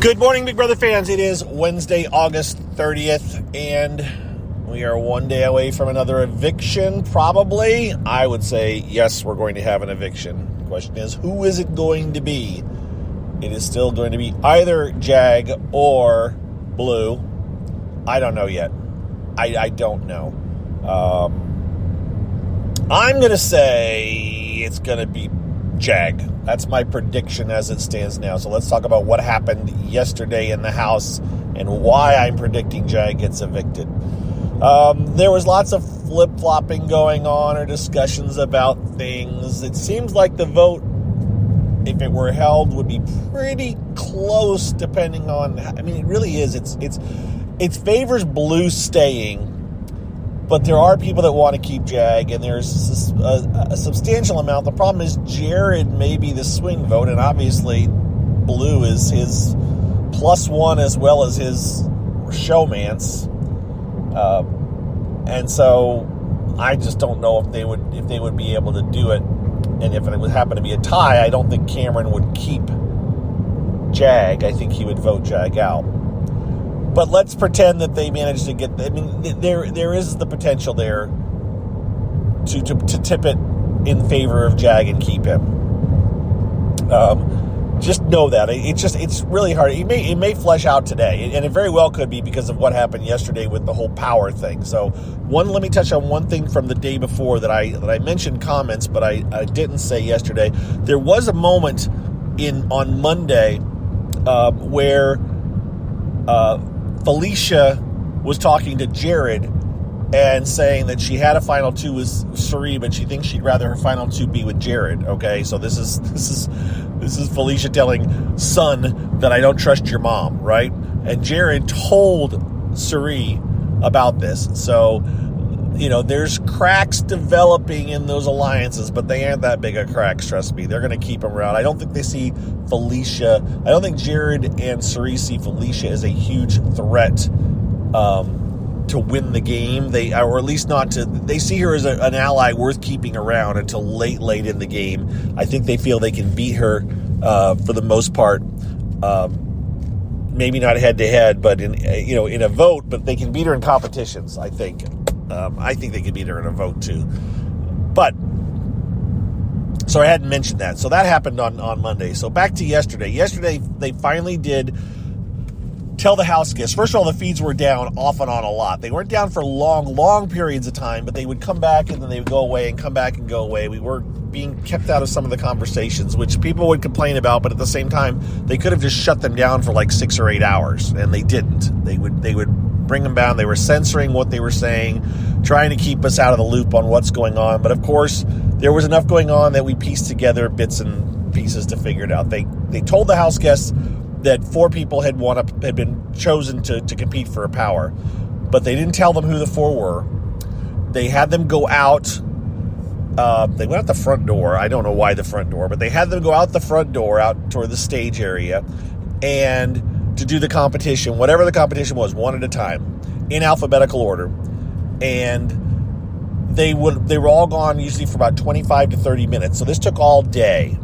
Good morning, Big Brother fans. It is Wednesday, August 30th, and we are one day away from another eviction, probably. I would say, yes, we're going to have an eviction. The question is, who is it going to be? It is still going to be either Jag or Blue. I don't know yet. I don't know. I'm going to say it's going to be Jag. That's my prediction as it stands now. So let's talk about what happened yesterday in the house and why I'm predicting Jag gets evicted. There was lots of flip-flopping going on or discussions about things. It seems like the vote, if it were held, would be pretty close depending on... I mean, it really is. It favors Blue staying, but there are people that want to keep Jag, and there's a substantial amount. The problem is Jared may be the swing vote, and obviously Blue is his +1 as well as his showmance. And so I just don't know if they would be able to do it. And if it would happen to be a tie, I don't think Cameron would keep Jag. I think he would vote Jag out. But let's pretend that they managed to get... I mean, there is the potential there to tip it in favor of Jag and keep him. Just know that. It's really hard. It may flesh out today, and it very well could be because of what happened yesterday with the whole power thing. So, let me touch on one thing from the day before that I mentioned comments, but I didn't say yesterday. There was a moment on Monday where... Felicia was talking to Jared and saying that she had a final two with Suri, but she thinks she'd rather her final two be with Jared. Okay, so this is Felicia telling Son that I don't trust your mom, right? And Jared told Suri about this. So, there's cracks developing in those alliances, but they aren't that big of cracks, trust me. They're going to keep them around. I don't think they see Felicia. I don't think Jared and Suri see Felicia as a huge threat to win the game. Or at least not to... They see her as an ally worth keeping around until late in the game. I think they feel they can beat her for the most part. Maybe not head-to-head, but in a vote, but they can beat her in competitions, I think. I think they could beat her in a vote, too. But, so I hadn't mentioned that. So that happened on Monday. So back to yesterday. Yesterday, they finally did tell the house guests. First of all, the feeds were down off and on a lot. They weren't down for long periods of time, but they would come back and then they would go away and come back and go away. We were being kept out of some of the conversations, which people would complain about, but at the same time, they could have just shut them down for like 6 or 8 hours, and they didn't. They would bring them down. They were censoring what they were saying, trying to keep us out of the loop on what's going on. But of course, there was enough going on that we pieced together bits and pieces to figure it out. They told the house guests that 4 people had been chosen to compete for a power, but they didn't tell them who the 4 were. They had them go out. They went out the front door. I don't know why the front door, but they had them go out the front door, out toward the stage area, and to do the competition, whatever the competition was, one at a time, in alphabetical order. And they were all gone usually for about 25 to 30 minutes. So this took all day.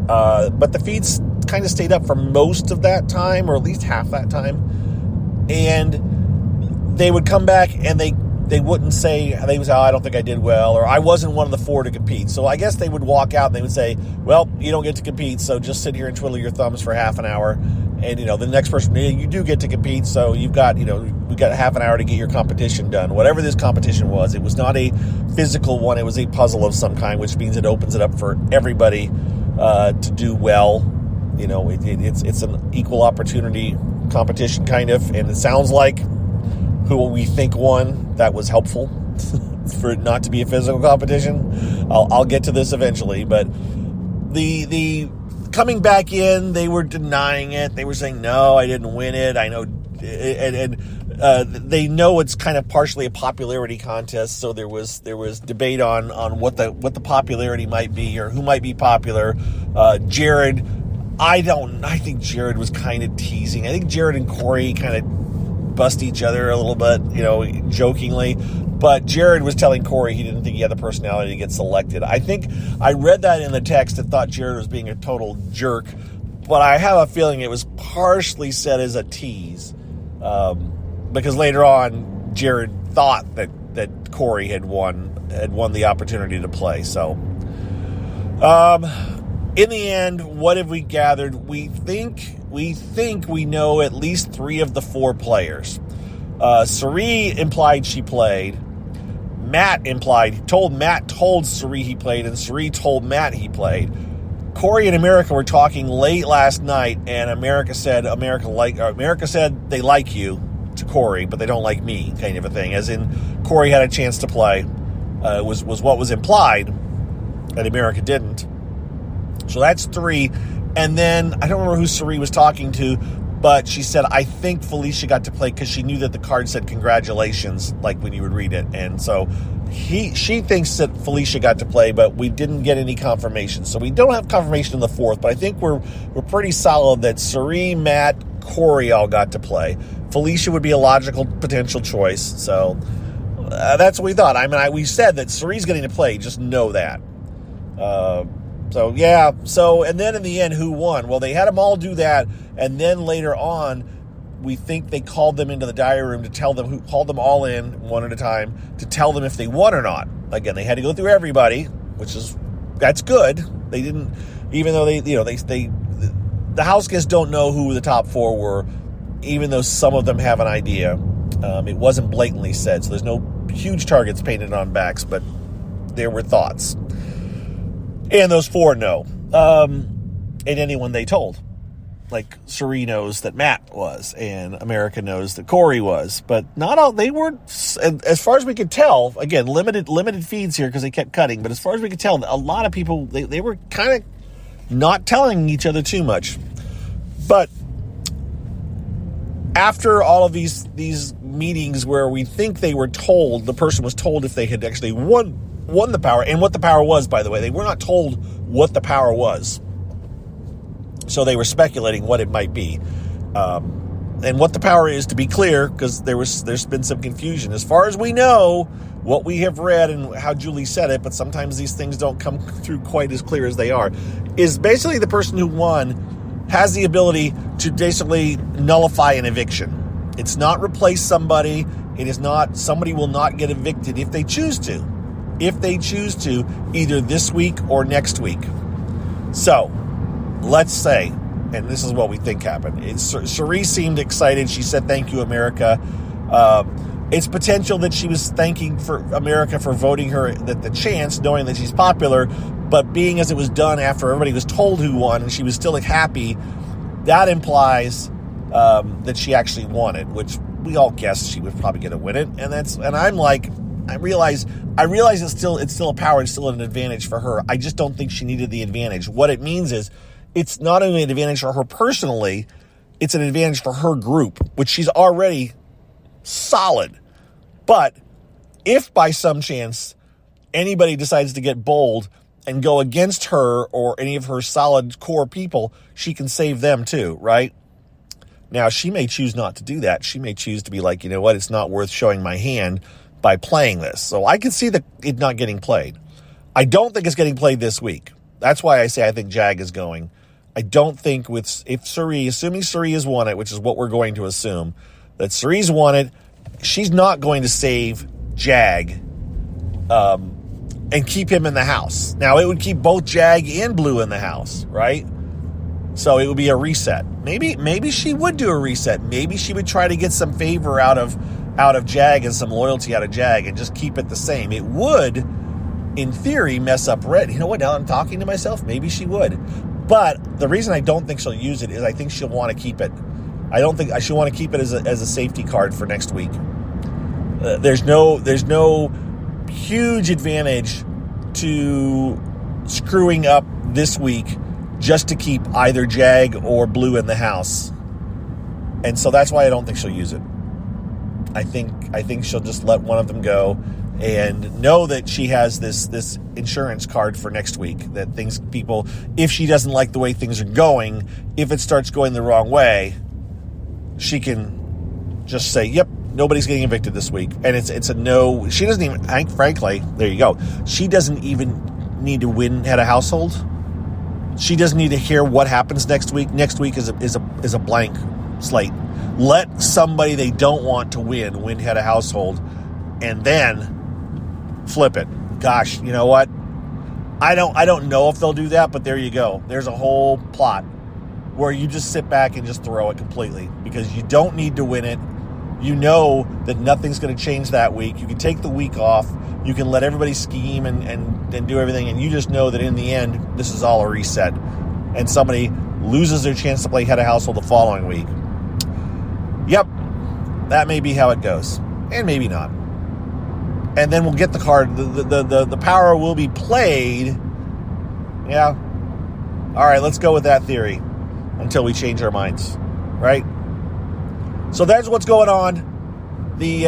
But the feeds kind of stayed up for most of that time, or at least half that time. And they would come back and they wouldn't say, they would say, I don't think I did well, or I wasn't one of the 4 to compete. So I guess they would walk out and they would say, well, you don't get to compete, so just sit here and twiddle your thumbs for half an hour. And, the next person, you do get to compete, so we've got half an hour to get your competition done. Whatever this competition was, it was not a physical one, it was a puzzle of some kind, which means it opens it up for everybody to do well. It's an equal opportunity competition, kind of, and it sounds like who we think won, that was helpful for it not to be a physical competition. I'll get to this eventually, but the coming back in, they were denying it. They were saying, no, I didn't win it. I know, and they know it's kind of partially a popularity contest, so there was debate on what the popularity might be or who might be popular. Jared, I think Jared was kind of teasing. I think Jared and Corey kind of bust each other a little bit, jokingly. But Jared was telling Corey he didn't think he had the personality to get selected. I think I read that in the text and thought Jared was being a total jerk. but I have a feeling it was partially said as a tease, because later on Jared thought that Corey had won the opportunity to play. So, in the end, what have we gathered? We think we know at least 3 of the 4 players. Sari implied she played. Matt told Sari he played, and Sari told Matt he played. Corey and America were talking late last night, and America said they like you to Corey, but they don't like me, kind of a thing. As in, Corey had a chance to play, was what was implied, and America didn't. So that's 3. And then, I don't remember who Sari was talking to, but she said, I think Felicia got to play because she knew that the card said congratulations, like when you would read it. And so she thinks that Felicia got to play, but we didn't get any confirmation. So we don't have confirmation in the 4th, but I think we're pretty solid that Sari, Matt, Corey all got to play. Felicia would be a logical potential choice. So that's what we thought. I mean, we said that Sari's getting to play. Just know that. So, yeah. So, and then in the end, who won? Well, they had them all do that. And then later on, we think they called them into the diary room to tell them who called them all in one at a time to tell them if they won or not. Again, they had to go through everybody, that's good. They didn't, even though the house guests don't know who the top 4 were, even though some of them have an idea. It wasn't blatantly said, so there's no huge targets painted on backs, but there were thoughts. And those 4 know. And anyone they told. Like, Sari knows that Matt was, and America knows that Corey was. But not all, they weren't, as far as we could tell, again, limited feeds here because they kept cutting, but as far as we could tell, a lot of people, they were kind of not telling each other too much. But after all of these meetings where we think they were told, the person was told if they had actually won the power, and what the power was, by the way. They were not told what the power was. So they were speculating what it might be. And what the power is, to be clear, because there's been some confusion. As far as we know, what we have read and how Julie said it, but sometimes these things don't come through quite as clear as they are, is basically the person who won has the ability to basically nullify an eviction. It's not replace somebody. It is not, somebody will not get evicted if they choose to. If they choose to, either this week or next week. So, let's say, and this is what we think happened. Sari seemed excited. She said, thank you, America. It's potential that she was thanking for America for voting her the chance, knowing that she's popular, but being as it was done after everybody was told who won and she was still happy, that implies that she actually won it, which we all guessed she was probably going to win it. And I'm like, I realize it's still a power, it's still an advantage for her. I just don't think she needed the advantage. What it means is it's not only an advantage for her personally, it's an advantage for her group, which she's already solid. But if by some chance anybody decides to get bold and go against her or any of her solid core people, she can save them too, right? Now, she may choose not to do that. She may choose to be like, you know what, it's not worth showing my hand by playing this. So I can see it not getting played. I don't think it's getting played this week. That's why I say I think Jag is going. I don't think assuming Sari has won it, which is what we're going to assume, that Sari's won it, she's not going to save Jag and keep him in the house. Now, it would keep both Jag and Blue in the house, right? So it would be a reset. Maybe she would do a reset. Maybe she would try to get some favor out of Jag and some loyalty out of Jag and just keep it the same. It would, in theory, mess up Red. You know what? Now I'm talking to myself. Maybe she would. But the reason I don't think she'll use it is I think she'll want to keep it. I don't think she'll want to keep it as a safety card for next week. There's no huge advantage to screwing up this week just to keep either Jag or Blue in the house. And so that's why I don't think she'll use it. I think she'll just let one of them go and know that she has this insurance card for next week, that if she doesn't like the way things are going, if it starts going the wrong way, she can just say, yep, nobody's getting evicted this week. And it's a no. She doesn't even, frankly, there you go. She doesn't even need to win head of household. She doesn't need to hear what happens next week. Next week is a blank slate. Let somebody they don't want to win head of household, and then flip it. Gosh, you know what? I don't know if they'll do that, but there you go. There's a whole plot where you just sit back and just throw it completely because you don't need to win it. You know that nothing's going to change that week. You can take the week off. You can let everybody scheme and do everything, and you just know that in the end, this is all a reset. And somebody loses their chance to play head of household the following week. Yep, that may be how it goes. And maybe not. And then we'll get the card. The power will be played. Yeah. All right, let's go with that theory until we change our minds. Right? So that's what's going on. The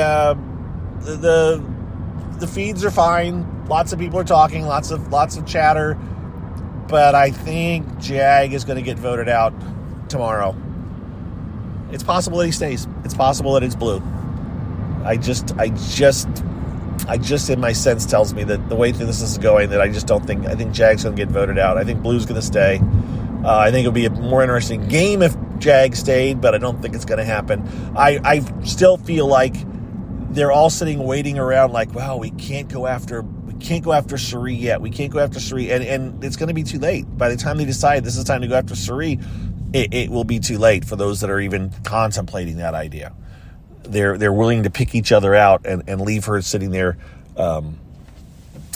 feeds are fine. Lots of people are talking. Lots of chatter. But I think Jag is going to get voted out tomorrow. It's possible that he stays. It's possible that it's Blue. I just in my sense tells me that the way this is going, that I think Jag's going to get voted out. I think Blue's going to stay. I think it would be a more interesting game if Jag stayed, but I don't think it's going to happen. I still feel like they're all sitting waiting around like, wow, we can't go after Suri yet. We can't go after Suri, and it's going to be too late. By the time they decide this is time to go after Suri, it will be too late for those that are even contemplating that idea. They're willing to pick each other out and leave her sitting there.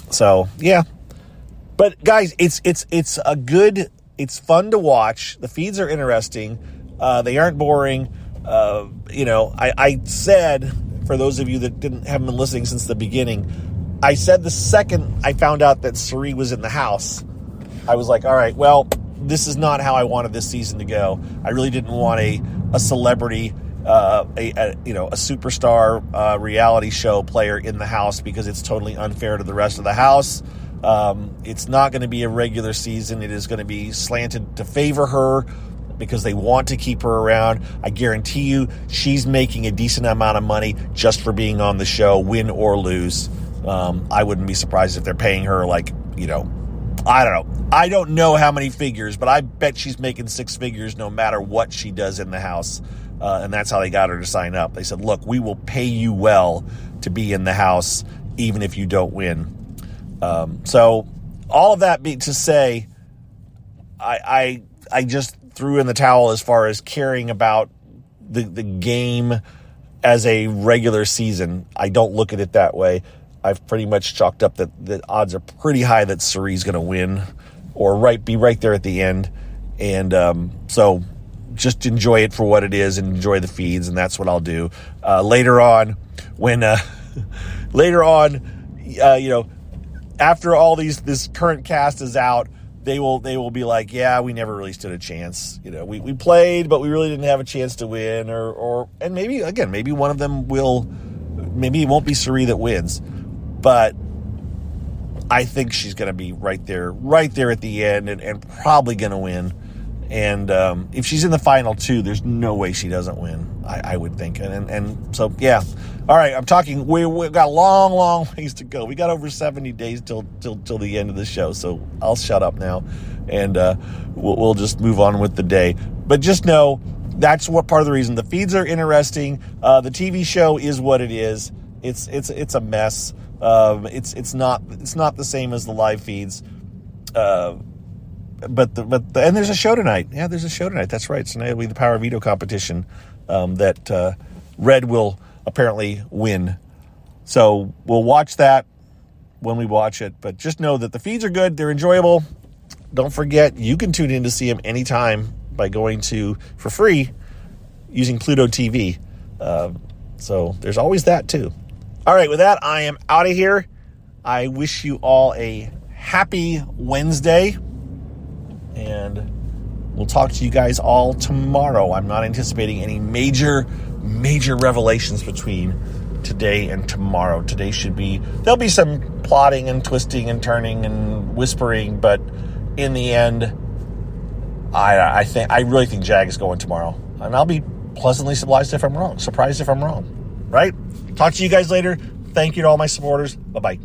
So yeah, but guys, it's fun to watch. The feeds are interesting. They aren't boring. I said, for those of you that haven't been listening since the beginning, I said the second I found out that Suri was in the house, I was like, all right, well, this is not how I wanted this season to go. I really didn't want a celebrity, a superstar reality show player in the house because it's totally unfair to the rest of the house. It's not going to be a regular season. It is going to be slanted to favor her because they want to keep her around. I guarantee you she's making a decent amount of money just for being on the show, win or lose. I wouldn't be surprised if they're paying her I don't know. I don't know how many figures, but I bet she's making six figures no matter what she does in the house. And that's how they got her to sign up. They said, look, we will pay you well to be in the house, even if you don't win. So all of that to say, I just threw in the towel as far as caring about the game as a regular season. I don't look at it that way. I've pretty much chalked up that the odds are pretty high that Suri's going to win or be right there at the end. And so just enjoy it for what it is and enjoy the feeds, and that's what I'll do. Later on, after all this current cast is out, they will be like, yeah, we never really stood a chance. We played, but we really didn't have a chance to win, and maybe one of them will. Maybe it won't be Suri that wins, but I think she's going to be right there at the end, and probably going to win. And if she's in the final two, there's no way she doesn't win, I would think. And so, yeah. All right, I'm talking, we've got a long ways to go. We got over 70 days till the end of the show, so I'll shut up now, and we'll just move on with the day. But just know, that's what part of the reason. The feeds are interesting. The TV show is what it is. It's a mess. It's not the same as the live feeds. But there's a show tonight. Yeah, there's a show tonight. That's right. Tonight will be the Power Veto competition that Red will apparently win. So we'll watch that when we watch it. But just know that the feeds are good. They're enjoyable. Don't forget, you can tune in to see them anytime by going for free using Pluto TV. So there's always that too. All right, with that, I am out of here. I wish you all a happy Wednesday. And we'll talk to you guys all tomorrow. I'm not anticipating any major revelations between today and tomorrow. There'll be some plotting and twisting and turning and whispering, but in the end, I really think Jag is going tomorrow. And I'll be pleasantly surprised if I'm wrong. Right? Talk to you guys later. Thank you to all my supporters. Bye-bye.